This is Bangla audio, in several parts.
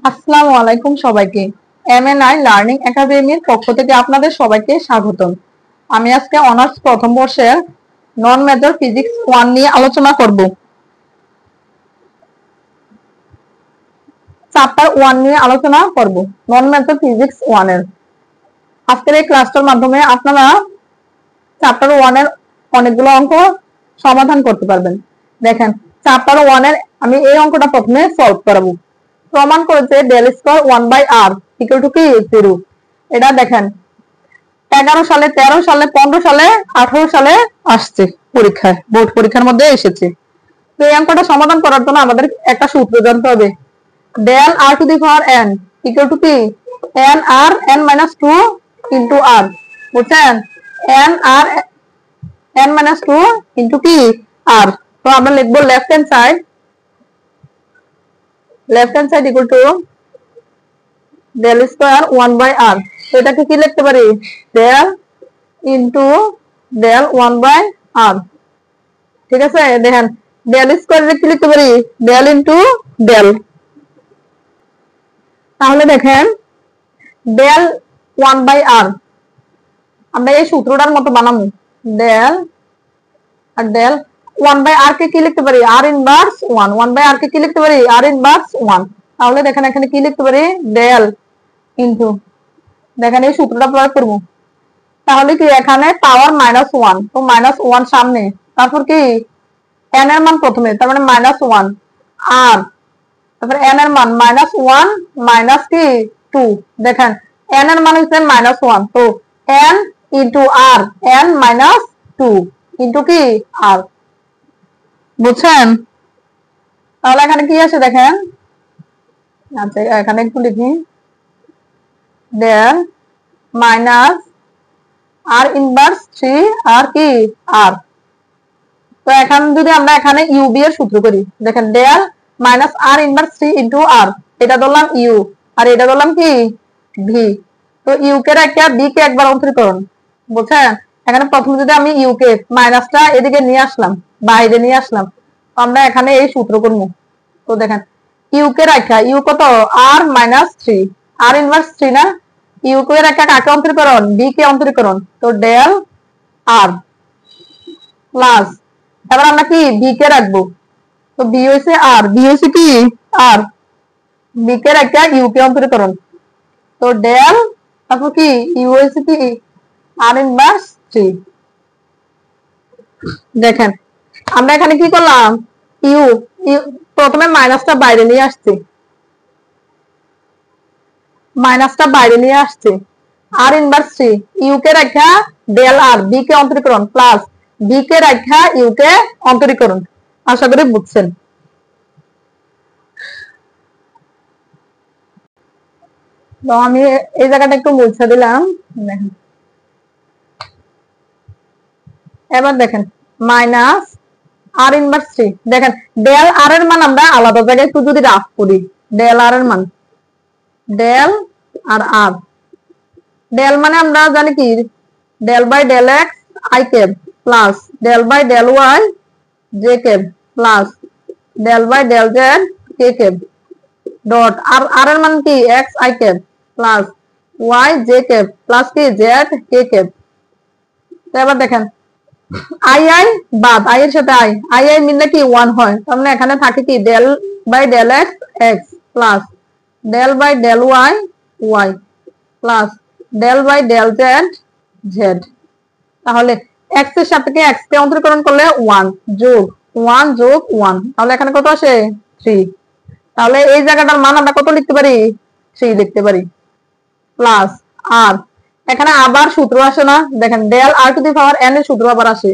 আসসালামু আলাইকুম সবাইকে। এমএনআই লার্নিং একাডেমির পক্ষ থেকে আপনাদের সবাইকে স্বাগতম। আমি আজকে অনার্স প্রথম বর্ষের নন মেজর ফিজিক্স 1 নিয়ে আলোচনা করব। চ্যাপ্টার 1 নিয়ে আলোচনা করব, নন মেজর ফিজিক্স 1 এর। আজকের এই ক্লাসটার মাধ্যমে আপনারা চ্যাপ্টার 1 এর অনেকগুলো অঙ্ক সমাধান করতে পারবেন। দেখেন, চ্যাপ্টার 1 এর আমি এই অঙ্কটা প্রথমে সলভ করাবো। প্রমাণ করেছে del square 1/r equal to কি 0। এটা দেখেন 11 সালে, 13 সালে, 15 সালে, 18 সালে আসছে পরীক্ষায়, বোর্ড পরীক্ষার মধ্যে এসেছে। তো এই অঙ্কটা সমাধান করার জন্য আমাদের একটা সূত্র জানতে হবে। Del r to the power n equal to কি n r n minus 2 into r। বুঝছেন? n r n minus 2 into কি r। তো আমরা লিখবো left hand side equal to del square 1/r। এটাকে কি লিখতে পারি? Del into del 1/r। ঠিক আছে? দেখেন, ডেল স্কয়ার কি লিখতে পারি? Del into del. তাহলে দেখেন, ডেল 1/r আমরা এই সূত্রটার মতো বানাবো। ডেল আর ডেল 1/r কে কি লিখতে পারি? r inverse 1। 1/r কে কি লিখতে পারি? r inverse 1। তাহলে দেখেন এখানে কি লিখতে পারি? ডেল ইনটু, দেখেন এই সূত্রটা প্রয়োগ করব। তাহলে কি এখানে পাওয়ার -1, তো -1 সামনে, তারপর কি n এর মান প্রথমে, তার মানে -1 আর তারপর n এর মান -1 মাইনাস কি 2। দেখেন n এর মান হচ্ছে -1, তো n into r, n minus 2 into কি r। বুঝছেন? তাহলে এখানে কি আছে দেখেন, আচ্ছা এখানে একটু লিখি, ডেল মাইনাস r ইনভার্স 3 আর কি r। তো এখন যদি আমরা এখানে ইউ বি এর সূত্র করি, দেখেন del minus r inverse 3 into r, এটা ধরলাম ইউ আর এটা ধরলাম কি ভি। তো ইউ কে রেখে বি কে একবার অন্তরীকরণ। বুঝছেন? এখানে প্রথমে যদি আমি ইউ কে মাইনাসটা এদিকে নিয়ে আসলাম, বাইরে নিয়ে আসলাম, আমরা এখানে এই সূত্র করব। তো দেখেন ইউ কে রেখা, ইউ কত? r মাইনাস 3, r ইনভার্স 3 না, ইউ কে রেখা কাকে অন্তরীকরণ? বি কে অন্তরীকরণ। তো ডেল r প্লাস, এবার আমরা কি বি কে রাখবো, তো বি হইছে আর, বি হইছে কি আর, বি কে রেখা ইউ কে অন্তরীকরণ। তো ডেল, তারপর কি ইউ হইছে কি আর ইনভার্স 3। দেখেন আমরা এখানে কি করলাম, ইউ প্রথমে মাইনাসটা বাইরে নিয়ে আসছি, আর ইনভার্স 3, ইউ কে রেখা ডেল আর, বি কে অন্তরীকরণ প্লাস বি কে রেখা ইউ কে অন্তরীকরণ। আশা করি বুঝছেন। তো আমি এই জায়গাটা একটু মুছে দিলাম। দেখেন এবার দেখেন মাইনাস আর ইনভার্স 3, দেখেন ডেল আর এর মান আমরা আলাদা জায়গায় একটু যদি রাফ করি, ডেল আর এর মান, ডেল আর আর, ডেল মানে আমরা জানি কি del by del x i cap plus del by del y j cap plus del by del z k cap dot r, আর এর মান কি x i cap plus y j cap plus কি জেড কে ক্যাপ। তো এবার দেখেন আই আই বাদ, আই এর সাথে আই, আই আই মিললে কি 1 হয়, তার মানে এখানে থাকে কি del by del x x plus del by del y y plus del by del z z. তাহলে এক্স এর সাপেক্ষে এক্স কে অন্তরীকরণ করলে 1 যোগ 1 যোগ 1, তাহলে এখানে কত আসে 3। তাহলে এই জায়গাটার মান আমরা কত লিখতে পারি? 3 লিখতে পারি প্লাস আর, এখানে আবার সূত্র আসে না, দেখেন del r to the power n এর সূত্র আবার আসে।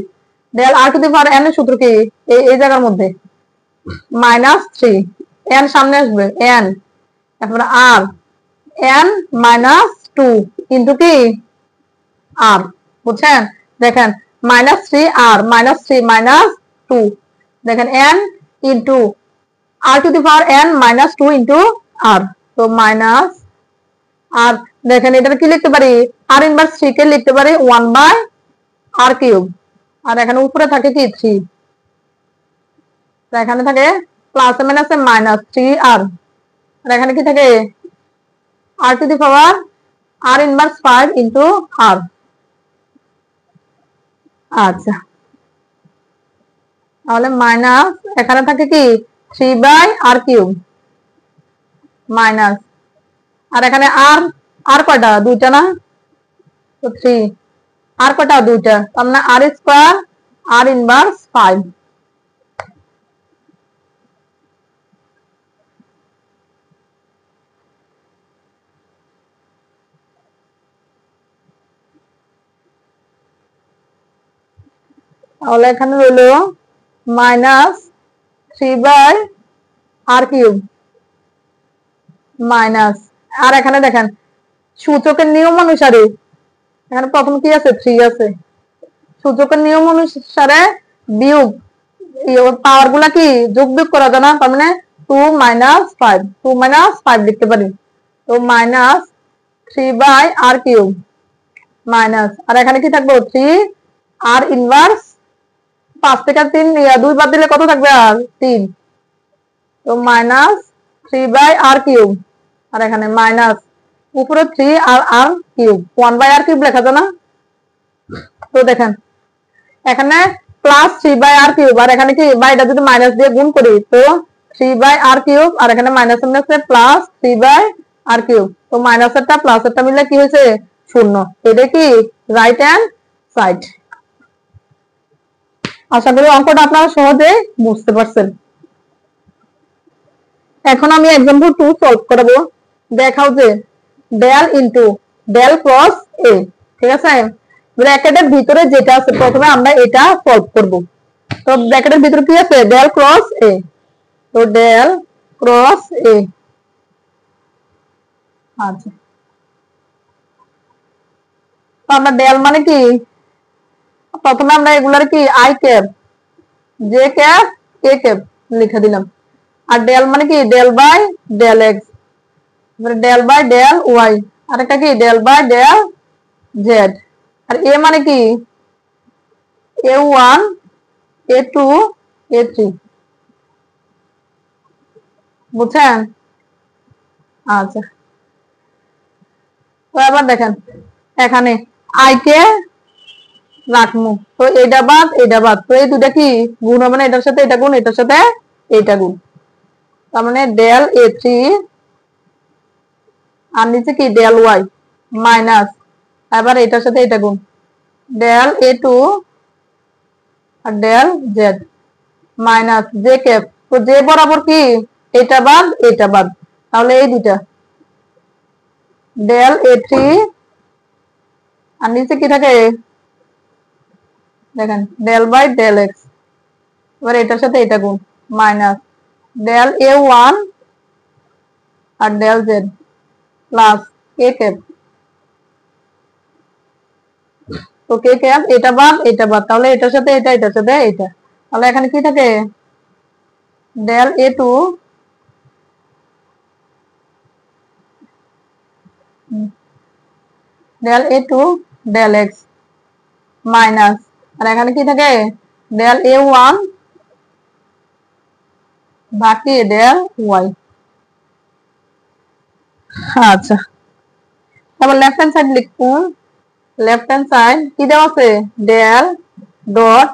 Del r to the power n এর সূত্র কি এই জায়গার মধ্যে -3, n সামনে আসবে n, তারপরে আর n -2 ইনটু কি আর। বুঝছেন? দেখেন -3 আর -3 -2, দেখেন n into r to the power n -2 into r, তো মাইনাস আর, দেখেন এটা কি লিখতে পারি? আর ইনভার্স 3 কে লিখতে পারি 1/r কিউব, আর এখানে উপরে থাকে কি 3, তো এখানে থাকে প্লাস মাইনাসে -3r আর এখানে কি থাকে r to the power r inverse 5 into r। আচ্ছা, তাহলে মাইনাস এখানে থাকে কি 3/r কিউব মাইনাস, আর এখানে r কয়টা দুইটা না, তো 3 আর কয়টা দুইটা, তার মানে r স্কয়ার r ইনভার্স 5। তাহলে এখানে রইল মাইনাস 3/r কিউব মাইনাস, আর এখানে দেখেন সূচকের নিয়ম অনুসারে এখানে প্রথম কি আছে 3 আছে, সূচকের নিয়ম অনুসারে বিয়োগ পাওয়ার গুলা কি যোগ বিয়োগ করা যায় না, তার মানে 2 - 5 লিখতে পারি। তো মাইনাস 3/r কিউব মাইনাস, আর এখানে কি থাকবে 3 r ইনভার্স 5 থেকে 3 2 বাদ দিলে কত থাকবে আর 3, তো মাইনাস 3/r কিউব, আর এখানে মাইনাস উপরে 3r কিউব 1/r কিউব লেখা যায় না। তো দেখেন এখানে প্লাস 3/r কিউব, আর এখানে কি বাইটা যদি মাইনাস দিয়ে গুণ করি তো 3/r কিউব, আর এখানে মাইনাস আছে প্লাস 3/r কিউব, তো মাইনাসেরটা প্লাসেরটা মিলে কি হয়েছে 0। এটা কি রাইট হ্যান্ড সাইড। আশা করি অঙ্কটা আপনারা সহজেই বুঝতে পারছেন। এখন আমি एग्जांपल 2 সলভ করব। দেখাও যে ডেল ইনটু ডেল ক্রস এ, ঠিক আছে, ব্র্যাকেটের ভিতরে যেটা আছে প্রথমে আমরা এটা সলভ করব। তো ব্র্যাকেটের ভিতরে কি আছে ডেল ক্রস এ, তো ডেল ক্রস এ। আচ্ছা, তো আমরা ডেল মানে কি প্রথমে আমরা এগুলার কি i cap j cap k cap লিখে দিলাম, আর ডেল মানে কি del by del x, del by del y, আর একটা কি ডেল বাই ডেল জেড, আর এ মানে কি a1 a2 a3, বুঝছেন? আচ্ছা, তো এবার দেখেন এখানে আই কে রাখমু, তো এটা বাদ এটা বাদ, তো এই দুটা কি গুণ হবে না, এটার সাথে এটা গুণ এটার সাথে এটা গুণ, তার মানে ডেল a3 আর নিচে কি ডেল ওয়াই মাইনাস, এবার এটার সাথে এটা গুণ ডেল a2 আর del z minus j cap, তো জে বরাবর কি এটা বাদ এটা বাদ, তাহলে এই দুটা ডেল a3 আর নিচে কি থাকে দেখেন ডেল বাই ডেল এক্স, এবার এটার সাথে এটা গুণ মাইনাস ডেল a1 আর del z plus k cap, তো কে ক্যাপ এটা বাদ এটা বাদ, তাহলে এটার সাথে এটা এটার সাথে এটা, তাহলে এখানে কি থাকে del a2 del a2 del x minus, আর এখানে কি থাকে ডেল a1 বাকি ডেল ওয়াই। আচ্ছা, তারপর লেফট হ্যান্ড সাইড লিখবো। লেফট হ্যান্ড সাইড কি দেওয়া আছে del dot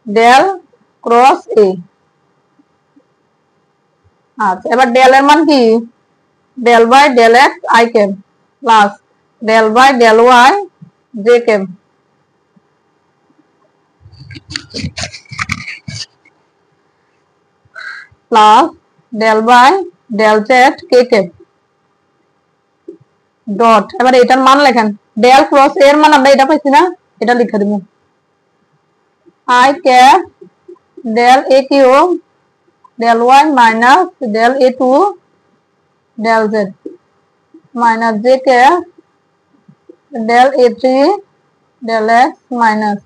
del cross a. আচ্ছা, এবার ডেল এর মান কি del by del x i cap plus del by del y j cap, plus del by del z k cap dot, এবার এটার মান লেখেন ডেল ক্রস এর মান আমরা এটা পাইছি না, এটা লিখে দেব i cap del a cube del y minus del a two del z minus j cap del a three del x minus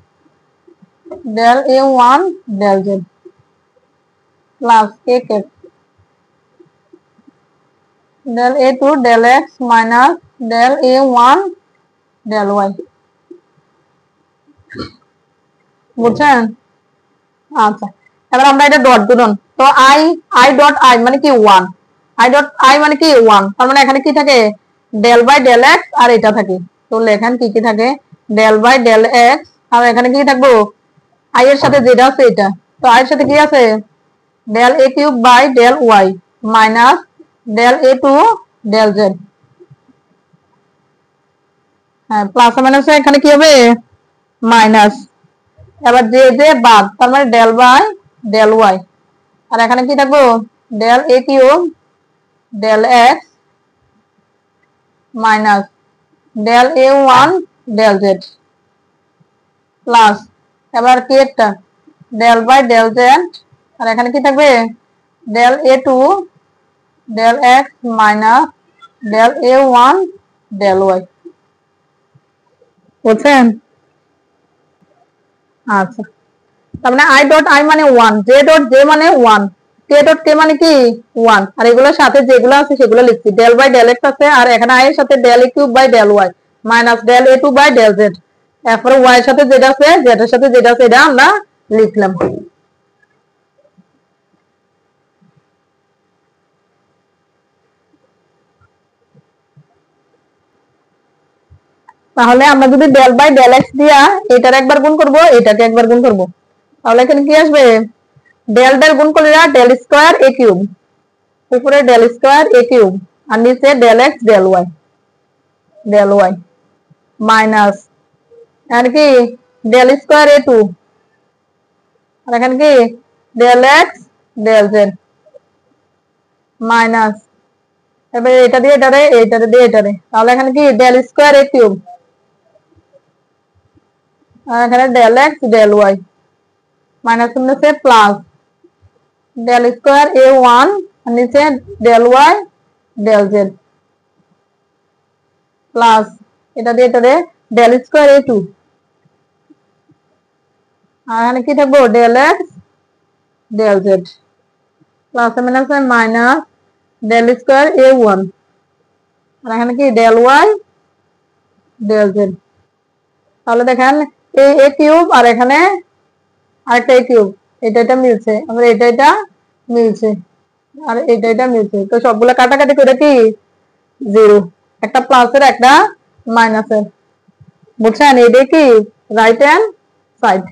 del a one del z plus k cap del a2 del x minus del a1 del y, বুঝছেন? আচ্ছা, এবার আমরা এটা ডট দিলাম, তো i ডট i মানে কি 1, আই ডট আই মানে কি 1, তার মানে এখানে কি থাকে ডেল বাই ডেল এক্স আর এটা থাকে। তো লেখেন কি কি থাকে ডেল বাই ডেল এক্স, আর এখানে কি থাকবো আই এর সাথে যেটা আছে এটা, তো আই এর সাথে কি আছে del a cube by del y minus del a two del z. হ্যাঁ প্লাস মাইনাস এখানে কি হবে মাইনাস, এবার যে যে বাদ তার মানে ডেল বাই ডেল ওয়াই, আর এখানে কি থাকবো del a cube del x minus del a one del z plus এবার কি একটা ডেল বাই ডেল জেড, আর এখানে কি থাকবে del a two del x minus del a one del y. বুঝছেন? আচ্ছা, তার মানে আই ডট আই মানে 1, জে ডট জে মানে 1, কে ডট কে মানে কি 1, আর এগুলোর সাথে যেগুলো আছে সেগুলো লিখছি। ডেল বাই ডেল এক্স আছে, আর এখানে আই এর সাথে del a cube by del y minus del a two by del z, এরপরে ওয়াই এর সাথে যেটা আছে জেড এর সাথে যেটা আছে এটা আমরা লিখলাম। তাহলে আমরা যদি ডেল বাই ডেল এক্স দিয়া এটার একবার গুণ করব এটাকে একবার গুণ করব, তাহলে এখানে কি আসবে ডেল ডেল গুণ করলে ডেল স্কয়ার এ কিউব, উপরে ডেল স্কয়ার এ কিউব আর নিচে del x del y minus আর কি ডেল স্কয়ার এ টু, আর এখানে কি del x del z minus এবার এটা দিয়ে এটারে এইটারে দিয়ে এটারে, তাহলে এখানে কি ডেল স্কয়ার এ কিউব আর এখানে del x del y minus নিচে plus del square a one আর নিচে del y del z plus এটা দিয়ে এটারে ডেল স্কয়ার এ টু, আর এখানে কি থাকবো del x del z plus minus minus del square a one, আর এখানে কি ডেল ওয়াই ডেল জেড। তাহলে দেখেন এই এ কিউব আর এখানে আরেকটা এ কিউব, এটা এটা মিলছে, আবার এটা এটা মিলছে, আর এটা এটা মিলছে, তো সবগুলো কাটাকাটি করে কি জিরো, একটা প্লাসের একটা মাইনাসের। বুঝছেন? এটা কি রাইট হ্যান্ড সাইড।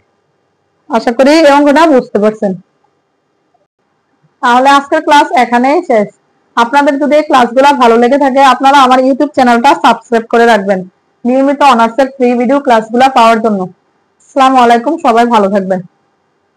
আশা করি এই অঙ্কটা বুঝতে পারছেন। তাহলে আজকের ক্লাস এখানেই শেষ। আপনাদের যদি এই ক্লাসগুলো ভালো লেগে থাকে আপনারা আমার ইউটিউব চ্যানেলটা সাবস্ক্রাইব করে রাখবেন নিয়মিত অনার্সের ফ্রি ভিডিও ক্লাসগুলো পাওয়ার জন্য। আসসালামু আলাইকুম, সবাই ভালো থাকবেন।